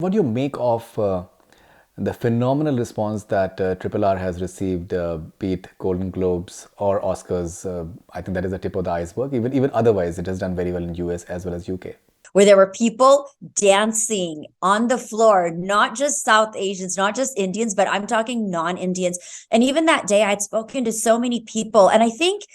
What do you make of the phenomenal response that Triple R has received, be it Golden Globes or Oscars? I think that is the tip of the iceberg. Even otherwise, it has done very well in US as well as UK. Where there were people dancing on the floor, not just South Asians, not just Indians, but I'm talking non-Indians. And even that day, I'd spoken to so many people, and I think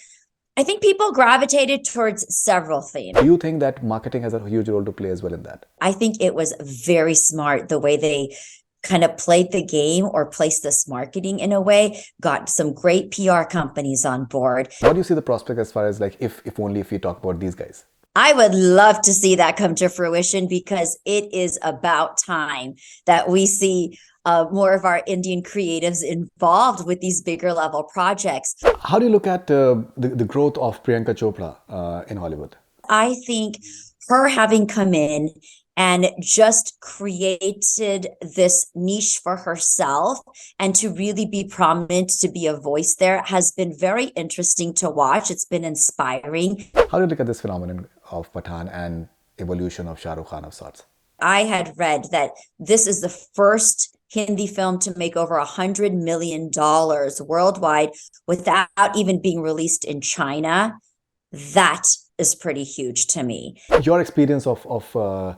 people gravitated towards several themes. Do you think that marketing has a huge role to play as well in that? I think it was very smart the way they kind of played the game or placed this marketing in a way, got some great PR companies on board. What do you see the prospect as far as like if only if we talk about these guys? I would love to see that come to fruition because it is about time that we see more of our Indian creatives involved with these bigger level projects. How do you look at the growth of Priyanka Chopra in Hollywood? I think her having come in and just created this niche for herself and to really be prominent, to be a voice there, has been very interesting to watch. It's been inspiring. How do you look at this phenomenon of Pathaan and evolution of Shah Rukh Khan of sorts? I had read that this is the first Hindi film to make over $100 million worldwide without even being released in China. That is pretty huge to me. Your experience of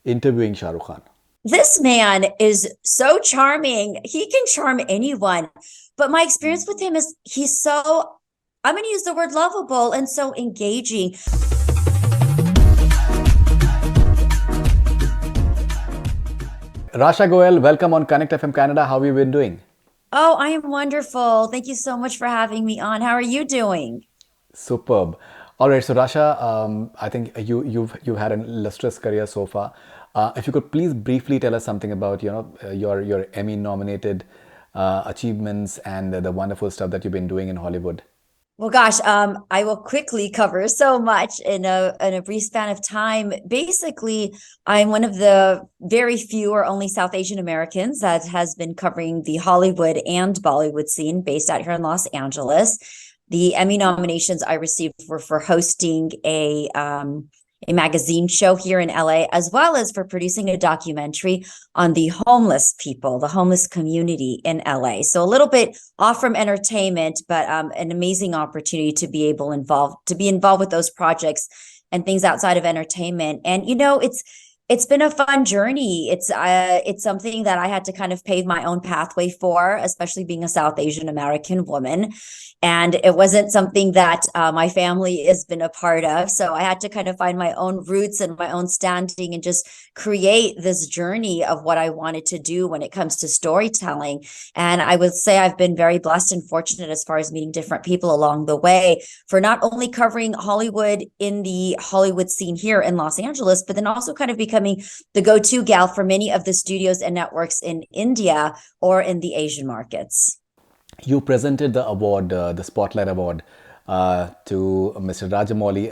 interviewing Shah Rukh Khan. This man is so charming. He can charm anyone. But my experience with him is he's so, I'm going to use the word lovable and so engaging. Rasha Goel, welcome on Connect FM Canada. How have you been doing? Oh, I am wonderful. Thank you so much for having me on. How are you doing? Superb. All right, so Rasha, I think you've had an illustrious career so far. If you could please briefly tell us something about your Emmy nominated achievements and the wonderful stuff that you've been doing in Hollywood. Well, gosh, I will quickly cover so much in a brief span of time. Basically, I'm one of the very few or only South Asian Americans that has been covering the Hollywood and Bollywood scene based out here in Los Angeles. The Emmy nominations I received were for hosting a magazine show here in LA, as well as for producing a documentary on the homeless people, the homeless community in LA. So a little bit off from entertainment, but an amazing opportunity to be involved with those projects and things outside of entertainment. And it's been a fun journey. It's something that I had to kind of pave my own pathway for, especially being a South Asian American woman. And it wasn't something that my family has been a part of. So I had to kind of find my own roots and my own standing and just create this journey of what I wanted to do when it comes to storytelling. And I would say I've been very blessed and fortunate as far as meeting different people along the way for not only covering Hollywood in the Hollywood scene here in Los Angeles, but then also kind of becoming the go-to gal for many of the studios and networks in India or in the Asian markets. You presented the award, the Spotlight Award, to Mr. Rajamouli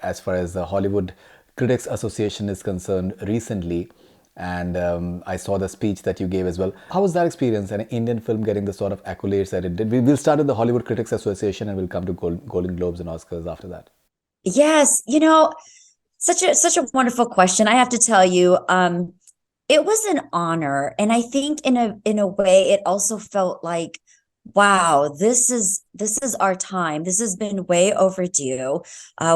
as far as the Hollywood Critics Association is concerned recently. And I saw the speech that you gave as well. How was that experience, an Indian film getting the sort of accolades that it did? We'll start with the Hollywood Critics Association and we'll come to Golden Globes and Oscars after that. Yes, such a wonderful question. I have to tell you, it was an honor, and I think in a way it also felt like, wow, this is our time. This has been way overdue.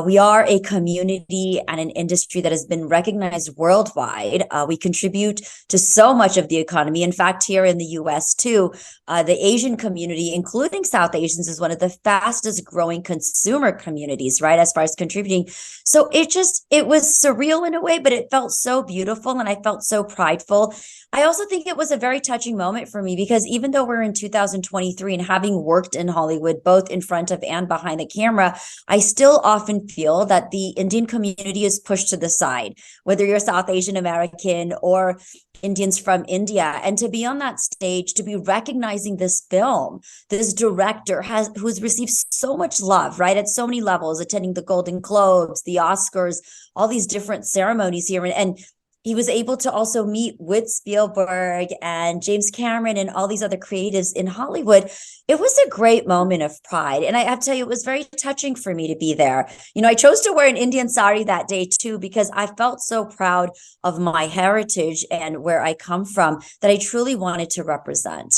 We are a community and an industry that has been recognized worldwide. We contribute to so much of the economy. In fact, here in the US too, the Asian community, including South Asians, is one of the fastest growing consumer communities, right? As far as contributing. So it was surreal in a way, but it felt so beautiful and I felt so prideful. I also think it was a very touching moment for me because even though we're in 2023 and having worked in Hollywood, both in front of and behind the camera, I still often feel that the Indian community is pushed to the side, whether you're South Asian American or Indians from India. And to be on that stage, to be recognizing this film, this director who's received so much love, right, at so many levels, attending the Golden Globes, the Oscars, all these different ceremonies here. And he was able to also meet with Spielberg and James Cameron and all these other creatives in Hollywood. It was a great moment of pride. And I have to tell you, it was very touching for me to be there. I chose to wear an Indian sari that day too, because I felt so proud of my heritage and where I come from that I truly wanted to represent.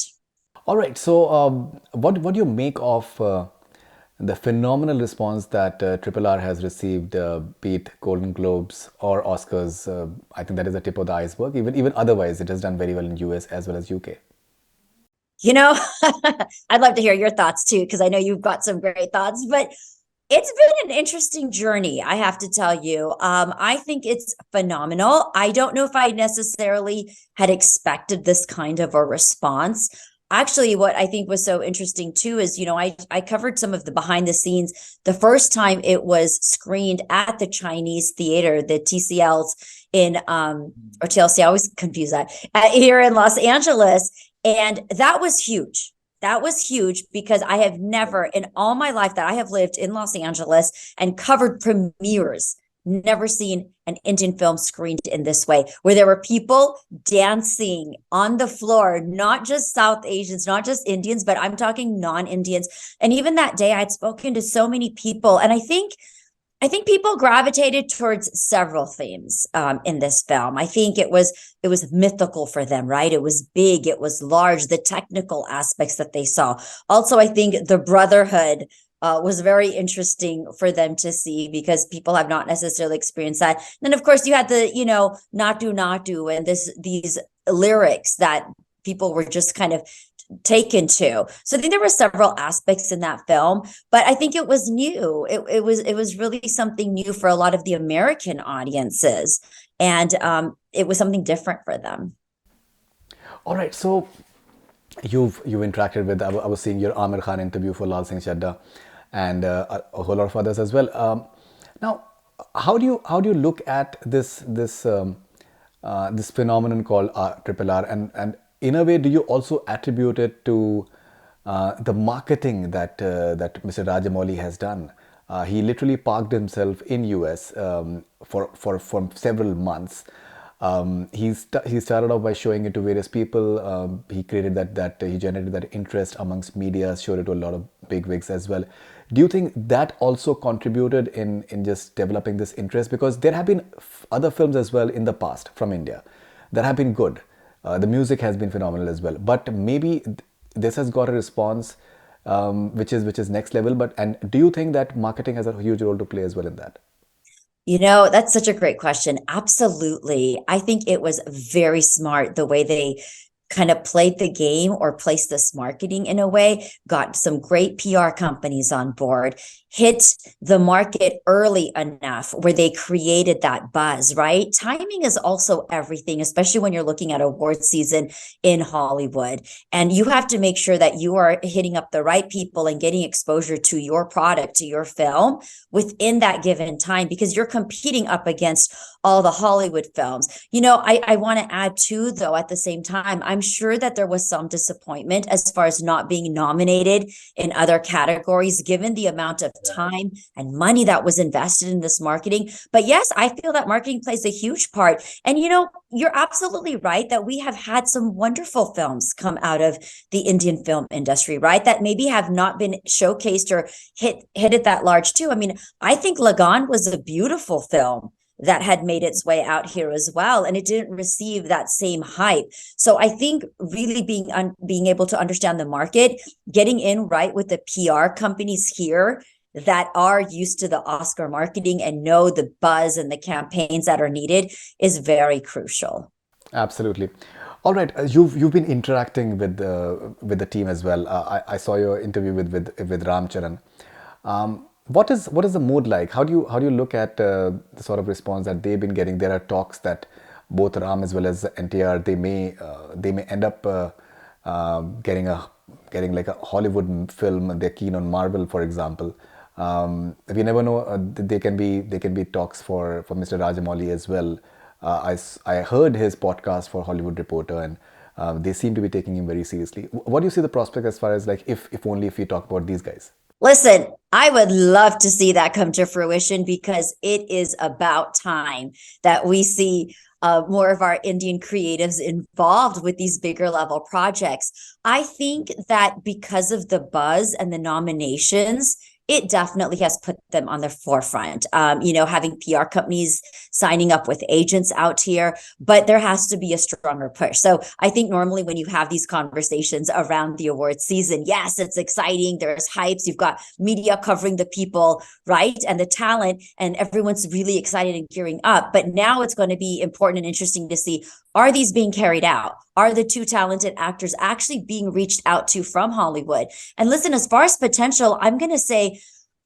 All right. So, what do you make of the phenomenal response that Triple R has received, be it Golden Globes or Oscars? I think that is the tip of the iceberg. Even otherwise, it has done very well in US as well as UK. You know, I'd love to hear your thoughts too, because I know you've got some great thoughts, but it's been an interesting journey, I have to tell you. I think it's phenomenal. I don't know if I necessarily had expected this kind of a response. Actually, what I think was so interesting too is, I covered some of the behind the scenes. The first time it was screened at the Chinese theater, the TCLs in, or TLC, I always confuse that, here in Los Angeles. And that was huge. That was huge because I have never in all my life that I have lived in Los Angeles and covered premieres, never seen an Indian film screened in this way, where there were people dancing on the floor, not just South Asians, not just Indians, but I'm talking non-Indians. And even that day, I'd spoken to so many people. And I think people gravitated towards several themes in this film. I think it was mythical for them, right? It was big, it was large, the technical aspects that they saw. Also, I think the brotherhood was very interesting for them to see because people have not necessarily experienced that. And then, of course, you had the, Natu Natu and these lyrics that people were just kind of taken to. So I think there were several aspects in that film, but I think it was new. It was really something new for a lot of the American audiences, and it was something different for them. All right. So, you've interacted with. I was seeing your Amir Khan interview for Lal Singh Chadda, and a whole lot of others as well. Now, how do you look at this phenomenon called Triple R, and in a way, do you also attribute it to the marketing that Mr. Rajamouli has done? He literally parked himself in US for several months. He started off by showing it to various people. He created that he generated that interest amongst media, showed it to a lot of bigwigs as well. Do you think that also contributed in just developing this interest? Because there have been other films as well in the past from India that have been good. The music has been phenomenal as well, but maybe this has got a response which is next level. And do you think that marketing has a huge role to play as well in that? That's such a great question. Absolutely. I think it was very smart the way they kind of played the game or placed this marketing in a way, got some great PR companies on board, hit the market early enough where they created that buzz, right? Timing is also everything, especially when you're looking at award season in Hollywood. And you have to make sure that you are hitting up the right people and getting exposure to your product, to your film within that given time, because you're competing up against all the Hollywood films. I want to add too, though, at the same time, I'm sure that there was some disappointment as far as not being nominated in other categories, given the amount of time and money that was invested in this marketing. But yes, I feel that marketing plays a huge part. And you're absolutely right that we have had some wonderful films come out of the Indian film industry, right? That maybe have not been showcased or hit it that large too. I mean, I think Lagan was a beautiful film that had made its way out here as well, and it didn't receive that same hype. So I think really being able to understand the market, getting in right with the PR companies here that are used to the Oscar marketing and know the buzz and the campaigns that are needed is very crucial. Absolutely. All right, you've been interacting with the team as well. I saw your interview with Ram Charan. What is the mood like? How do you look at the sort of response that they've been getting? There are talks that both Ram as well as NTR, they may end up getting like a Hollywood film. They're keen on Marvel, for example. We never know. They can be talks for Mr. Rajamouli as well. I heard his podcast for Hollywood Reporter, and they seem to be taking him very seriously. What do you see the prospect as far as, like, if we talk about these guys? Listen, I would love to see that come to fruition because it is about time that we see more of our Indian creatives involved with these bigger level projects. I think that because of the buzz and the nominations, it definitely has put them on the forefront. Having PR companies signing up with agents out here, but there has to be a stronger push. So I think normally when you have these conversations around the awards season, yes, it's exciting. There's hypes. You've got media covering the people, right? And the talent, and everyone's really excited and gearing up. But now it's going to be important and interesting to see, are these being carried out? Are the two talented actors actually being reached out to from Hollywood? And listen, as far as potential, I'm going to say,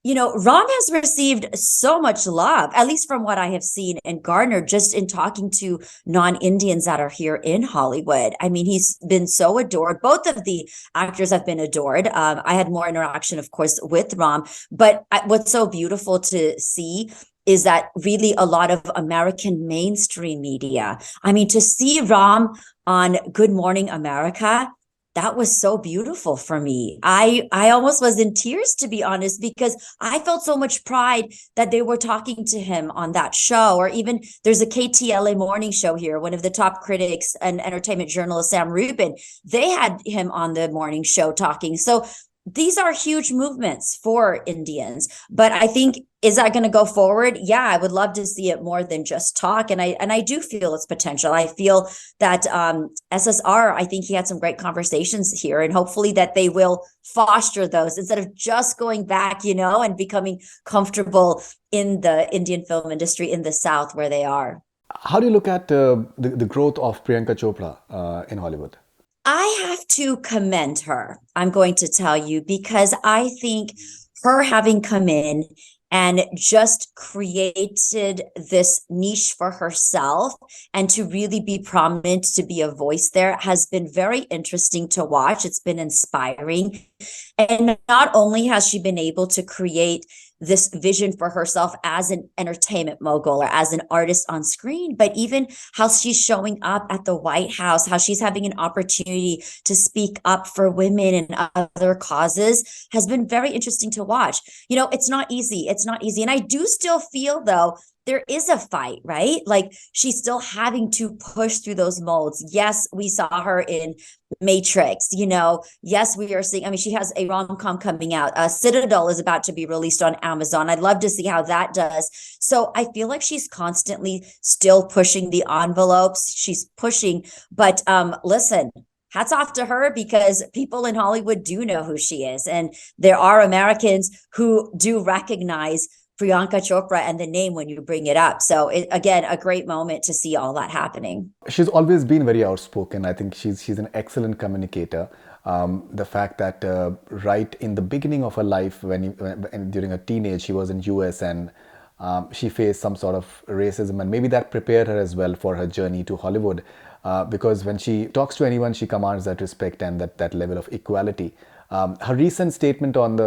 Ram has received so much love, at least from what I have seen and garnered just in talking to non-Indians that are here in Hollywood. I mean, he's been so adored. Both of the actors have been adored. I had more interaction, of course, with Ram, but what's so beautiful to see is that really a lot of American mainstream media. I mean, to see Ram on Good Morning America, that was so beautiful for me. I almost was in tears, to be honest, because I felt so much pride that they were talking to him on that show. Or even there's a KTLA morning show here, one of the top critics and entertainment journalist, Sam Rubin, they had him on the morning show talking. So these are huge movements for Indians, but I think, is that going to go forward? Yeah, I would love to see it more than just talk. And I do feel its potential. I feel that SSR, I think he had some great conversations here, and hopefully that they will foster those instead of just going back, and becoming comfortable in the Indian film industry in the South where they are. How do you look at the growth of Priyanka Chopra in Hollywood? I have to commend her, I'm going to tell you, because I think her having come in and just created this niche for herself and to really be prominent, to be a voice there, has been very interesting to watch. It's been inspiring. And not only has she been able to create this vision for herself as an entertainment mogul or as an artist on screen, but even how she's showing up at the White House, how she's having an opportunity to speak up for women and other causes, has been very interesting to watch. It's not easy. It's not easy. And I do still feel, though, there is a fight, right? Like, she's still having to push through those molds. Yes, we saw her in Matrix, yes, we are seeing, she has a rom-com coming out. Citadel is about to be released on Amazon. I'd love to see how that does. So I feel like she's constantly still pushing the envelopes. She's pushing, but listen, hats off to her, because people in Hollywood do know who she is. And there are Americans who do recognize Priyanka Chopra and the name when you bring it up. So again, a great moment to see all that happening. She's always been very outspoken. I think she's an excellent communicator. The fact that right in the beginning of her life, when during her teenage, she was in US, and she faced some sort of racism, and maybe that prepared her as well for her journey to Hollywood, because when she talks to anyone, she commands that respect and that level of equality. Her recent statement on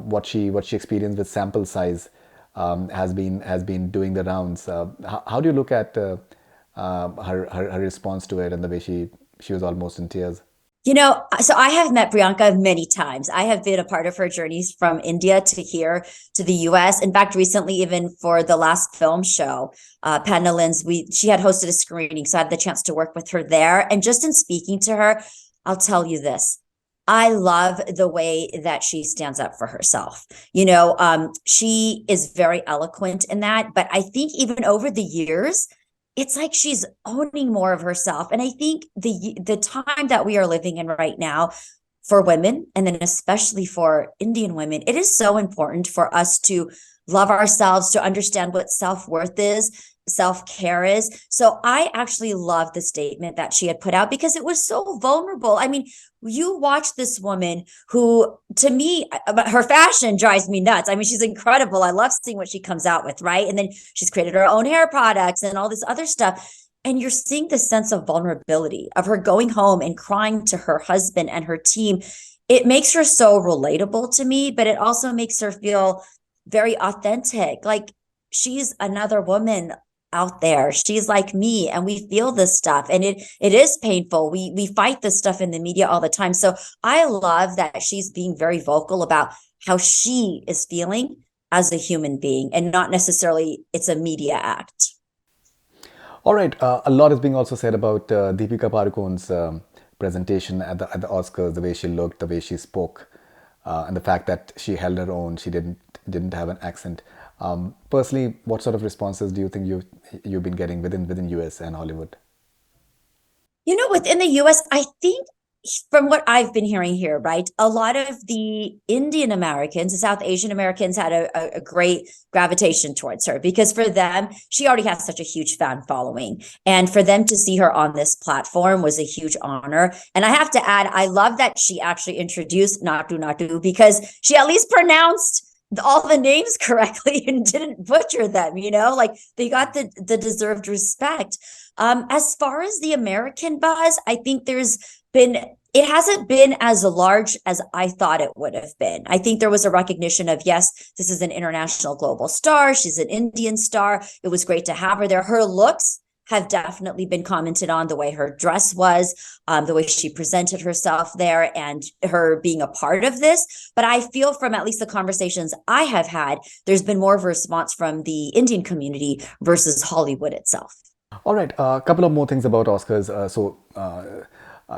what she experienced with sample size has been doing the rounds. How do you look at her response to it, and the way she was almost in tears? So I have met Priyanka many times. I have been a part of her journeys from India to here to the US. In fact, recently, even for the last film show, Panelins, she had hosted a screening, so I had the chance to work with her there. And just in speaking to her, I'll tell you this. I love the way that she stands up for herself. She is very eloquent in that, but I think even over the years, it's like she's owning more of herself. And I think the time that we are living in right now for women, and then especially for Indian women, it is so important for us to love ourselves, to understand what self-worth is, self-care is. So I actually love the statement that she had put out, because it was so vulnerable. You watch this woman who, to me, her fashion drives me nuts. She's incredible. I love seeing what she comes out with, right? And then she's created her own hair products and all this other stuff. And you're seeing the sense of vulnerability of her going home and crying to her husband and her team. It makes her so relatable to me, but it also makes her feel very authentic. Like, she's another woman out there. She's like me, and we feel this stuff, and it is painful. We fight this stuff in the media all the time. So I love that she's being very vocal about how she is feeling as a human being, and not necessarily it's a media act. All right. A lot is being also said about Deepika Padukone's presentation at the Oscars, the way she looked, the way she spoke, and the fact that she held her own. She didn't have an accent. Personally, what sort of responses do you think you've been getting within US and Hollywood? Within the US, I think from what I've been hearing here, right, a lot of the Indian Americans, the South Asian Americans had a great gravitation towards her because for them, she already has such a huge fan following. And for them to see her on this platform was a huge honor. And I have to add, I love that she actually introduced Natu Natu because she at least pronounced all the names correctly and didn't butcher them, like they got the deserved respect. As far as the American buzz, I think it hasn't been as large as I thought it would have been. I think there was a recognition of, yes, this is an international global star. She's an Indian star. It was great to have her there. Her looks have definitely been commented on, the way her dress was, the way she presented herself there, and her being a part of this. But I feel from at least the conversations I have had, there's been more of a response from the Indian community versus Hollywood itself. All right, a couple of more things about Oscars.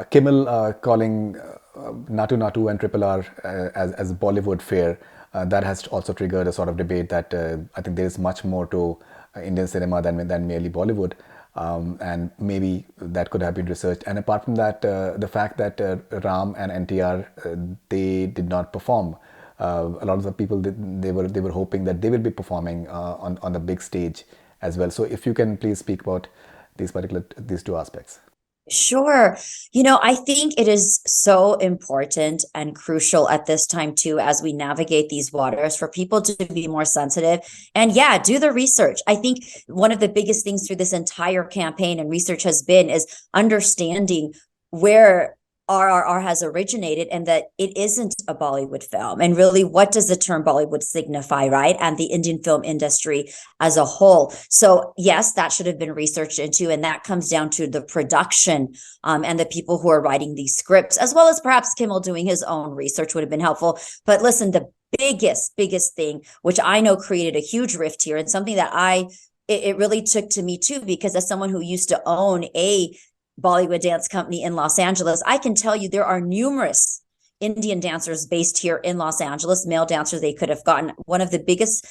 Kimmel calling Natu Natu and Triple R as Bollywood fare, that has also triggered a sort of debate that I think there is much more to Indian cinema than merely Bollywood. And maybe that could have been researched. And apart from that, the fact that Ram and NTR they did not perform. A lot of the people they were hoping that they will be performing on the big stage as well. So if you can please speak about these two aspects. Sure. I think it is so important and crucial at this time too, as we navigate these waters, for people to be more sensitive and do the research. I think one of the biggest things through this entire campaign and research has been is understanding where RRR has originated and that it isn't a Bollywood film. And really, what does the term Bollywood signify, right? And the Indian film industry as a whole. So yes, that should have been researched into, and that comes down to the production and the people who are writing these scripts, as well as perhaps Kimmel doing his own research would have been helpful. But listen, the biggest thing, which I know created a huge rift here, and something that it really took to me too, because as someone who used to own a Bollywood dance company in Los Angeles, I can tell you there are numerous Indian dancers based here in Los Angeles, male dancers they could have gotten. One of the biggest,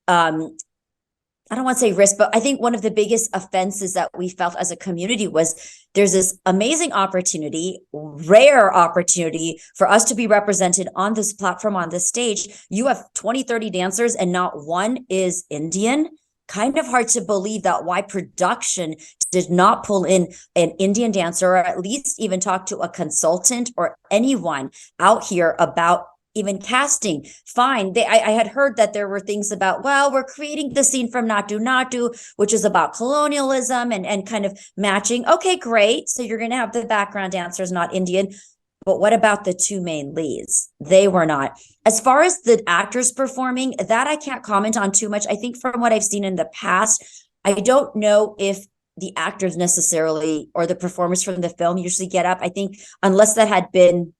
I don't want to say risk, but I think one of the biggest offenses that we felt as a community was there's this amazing opportunity, rare opportunity for us to be represented on this platform, on this stage. You have 20, 30 dancers and not one is Indian. Kind of hard to believe that why production did not pull in an Indian dancer, or at least even talk to a consultant or anyone out here about even casting. Fine. I had heard that there were things about, well, we're creating the scene from Natu Natu, which is about colonialism and kind of matching. Okay, great. So you're going to have the background dancers, not Indian. But what about the two main leads? They were not. As far as the actors performing, that I can't comment on too much. I think from what I've seen in the past, I don't know if the actors necessarily or the performers from the film usually get up. I think unless that had been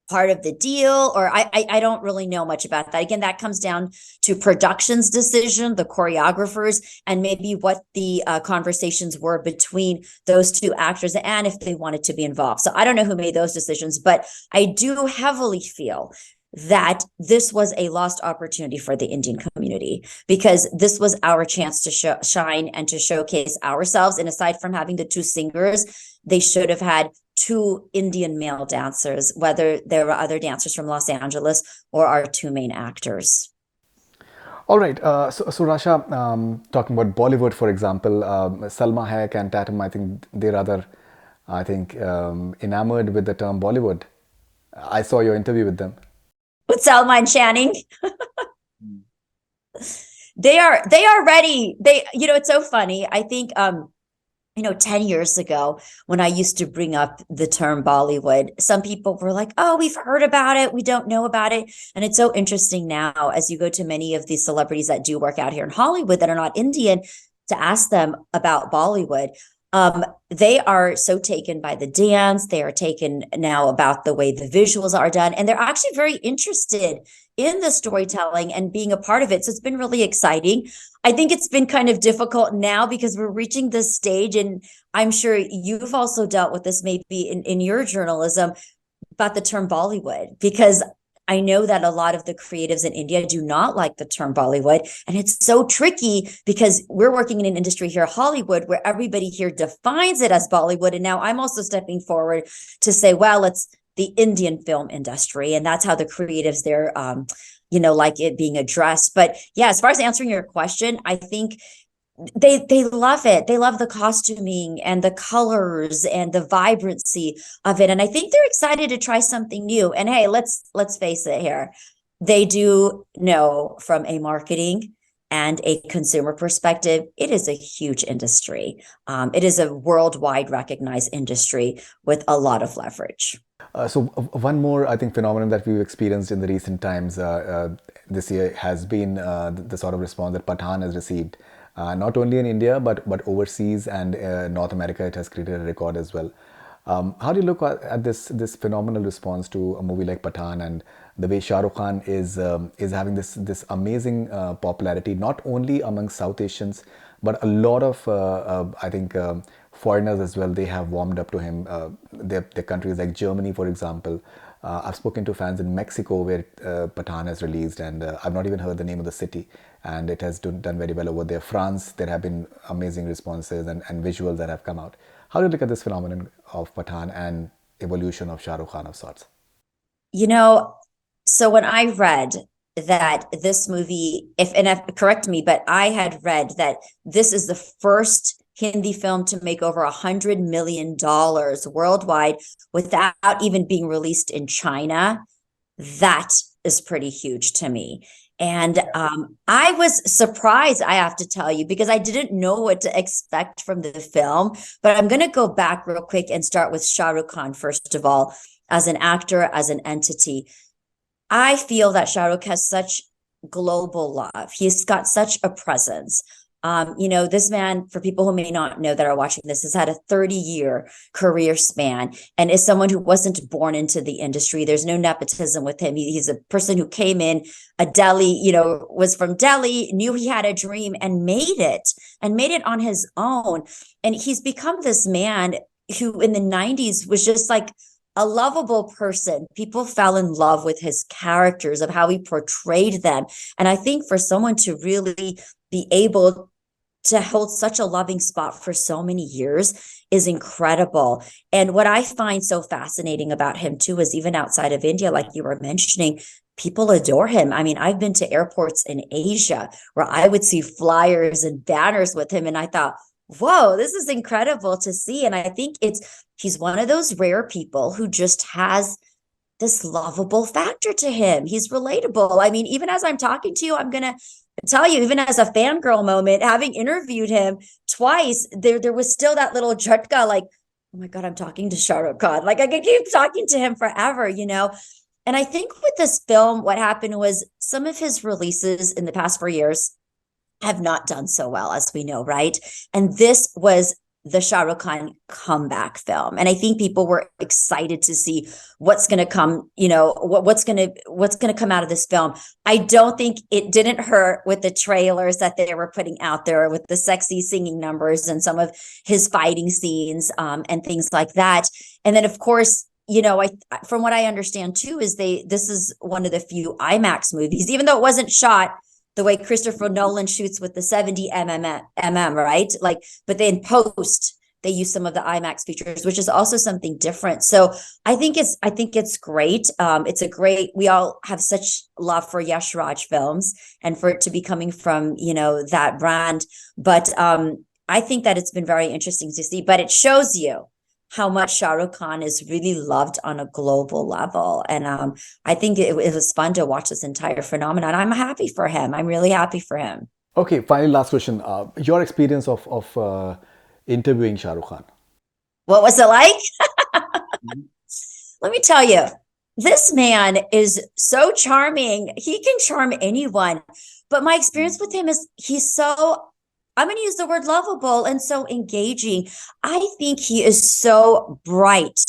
part of the deal, or I don't really know much about that. Again, that comes down to production's decision, the choreographers, and maybe what the conversations were between those two actors and if they wanted to be involved. So I don't know who made those decisions, but I do heavily feel that this was a lost opportunity for the Indian community, because this was our chance to shine and to showcase ourselves. And aside from having the two singers, they should have had two Indian male dancers, whether there were other dancers from Los Angeles or our two main actors. All right. So Rasha, talking about Bollywood, for example, Salma Hayek and Tatum, I think they're rather, enamored with the term Bollywood. I saw your interview with them. With Salma and Channing. They are ready. It's so funny. I think 10 years ago, when I used to bring up the term Bollywood, some people were like, oh, we've heard about it. We don't know about it. And it's so interesting now, as you go to many of these celebrities that do work out here in Hollywood that are not Indian, to ask them about Bollywood. They are so taken by the dance. They are taken now about the way the visuals are done. And they're actually very interested in the storytelling and being a part of it. So it's been really exciting. I think it's been kind of difficult now because we're reaching this stage, and I'm sure you've also dealt with this maybe in your journalism about the term Bollywood, because I know that a lot of the creatives in India do not like the term Bollywood. And it's so tricky because we're working in an industry here, Hollywood, where everybody here defines it as Bollywood. And now I'm also stepping forward to say, well, it's the Indian film industry. And that's how the creatives there, like it being addressed. But yeah, as far as answering your question, I think they love it. They love the costuming and the colors and the vibrancy of it. And I think they're excited to try something new. And hey, let's face it here. They do know from a marketing and a consumer perspective, it is a huge industry. It is a worldwide recognized industry with a lot of leverage. One more, I think, phenomenon that we've experienced in the recent times this year has been the sort of response that Pathaan has received. Not only in India, but overseas and North America, it has created a record as well. How do you look at this phenomenal response to a movie like Pathaan, and the way Shah Rukh Khan is having this amazing popularity, not only among South Asians, but a lot of I think foreigners as well. They have warmed up to him. Their countries like Germany, for example. I've spoken to fans in Mexico where Pathaan has released, and I've not even heard the name of the city, and it has done very well over there. France, there have been amazing responses and visuals that have come out. How do you look at this phenomenon of Pathaan and evolution of Shah Rukh Khan of sorts? You know, so when I read that this movie, correct me, but I had read that this is the first Hindi film to make over $100 million worldwide without even being released in China. That is pretty huge to me. And I was surprised, I have to tell you, because I didn't know what to expect from the film. But I'm going to go back real quick and start with Shah Rukh Khan, first of all, as an actor, as an entity. I feel that Shah Rukh has such global love. He's got such a presence. This man, for people who may not know that are watching this, has had a 30-year career span and is someone who wasn't born into the industry. There's no nepotism with him. He's a person who came in, was from Delhi, knew he had a dream and made it on his own. And he's become this man who in the 90s was just like a lovable person. People fell in love with his characters, of how he portrayed them. And I think for someone to really be able to hold such a loving spot for so many years is incredible. And what I find so fascinating about him too is even outside of India, like you were mentioning, people adore him. I mean, I've been to airports in Asia where I would see flyers and banners with him, and I thought, whoa, this is incredible to see. And I think he's one of those rare people who just has this lovable factor to him. He's relatable. I mean, even as I'm talking to you, I'm going to tell you, even as a fangirl moment, having interviewed him twice, there was still that little jhatka, like, oh my God, I'm talking to Shah Rukh Khan. Like I could keep talking to him forever, And I think with this film, what happened was some of his releases in the past 4 years have not done so well, as we know, right? And this was the Shah Rukh Khan comeback film. And I think people were excited to see what's going to come, what's going to come out of this film. I don't think it didn't hurt with the trailers that they were putting out there with the sexy singing numbers and some of his fighting scenes and things like that. And then, of course, from what I understand too, is this is one of the few IMAX movies, even though it wasn't shot the way Christopher Nolan shoots with the 70 mm, right? Like, but then post, they use some of the IMAX features, which is also something different. So I think it's great. We all have such love for Yash Raj films and for it to be coming from, that brand. But I think that it's been very interesting to see, but it shows you how much Shah Rukh Khan is really loved on a global level. And I think it was fun to watch this entire phenomenon. I'm happy for him. I'm really happy for him. Okay, finally, last question. Your experience of interviewing Shah Rukh Khan. What was it like? Let me tell you, this man is so charming. He can charm anyone. But my experience with him is I'm going to use the word lovable and so engaging. I think he is so bright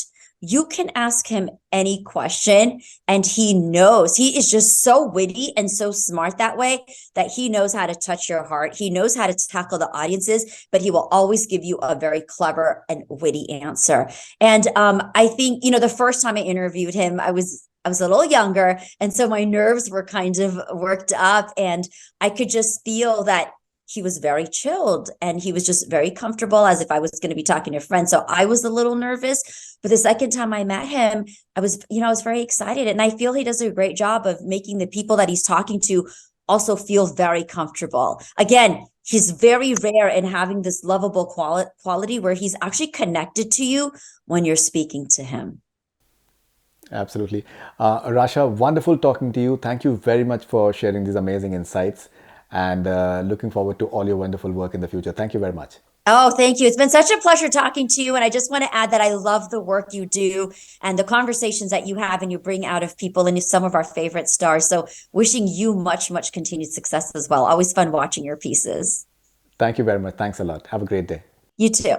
you can ask him any question and he knows. He is just so witty and so smart that way that he knows how to touch your heart. He knows how to tackle the audiences, but he will always give you a very clever and witty answer. And I think, the first time I interviewed him, I was a little younger, and so my nerves were kind of worked up, and I could just feel that he was very chilled and he was just very comfortable, as if I was going to be talking to a friend. So I was a little nervous, but the second time I met him, I was very excited, and I feel he does a great job of making the people that he's talking to also feel very comfortable. Again, he's very rare in having this lovable quality where he's actually connected to you when you're speaking to him. Absolutely. Rasha, wonderful talking to you. Thank you very much for sharing these amazing insights and looking forward to all your wonderful work in the future. Thank you very much. Oh, thank you. It's been such a pleasure talking to you. And I just want to add that I love the work you do and the conversations that you have and you bring out of people and some of our favorite stars. So wishing you much, much continued success as well. Always fun watching your pieces. Thank you very much. Thanks a lot. Have a great day. You too.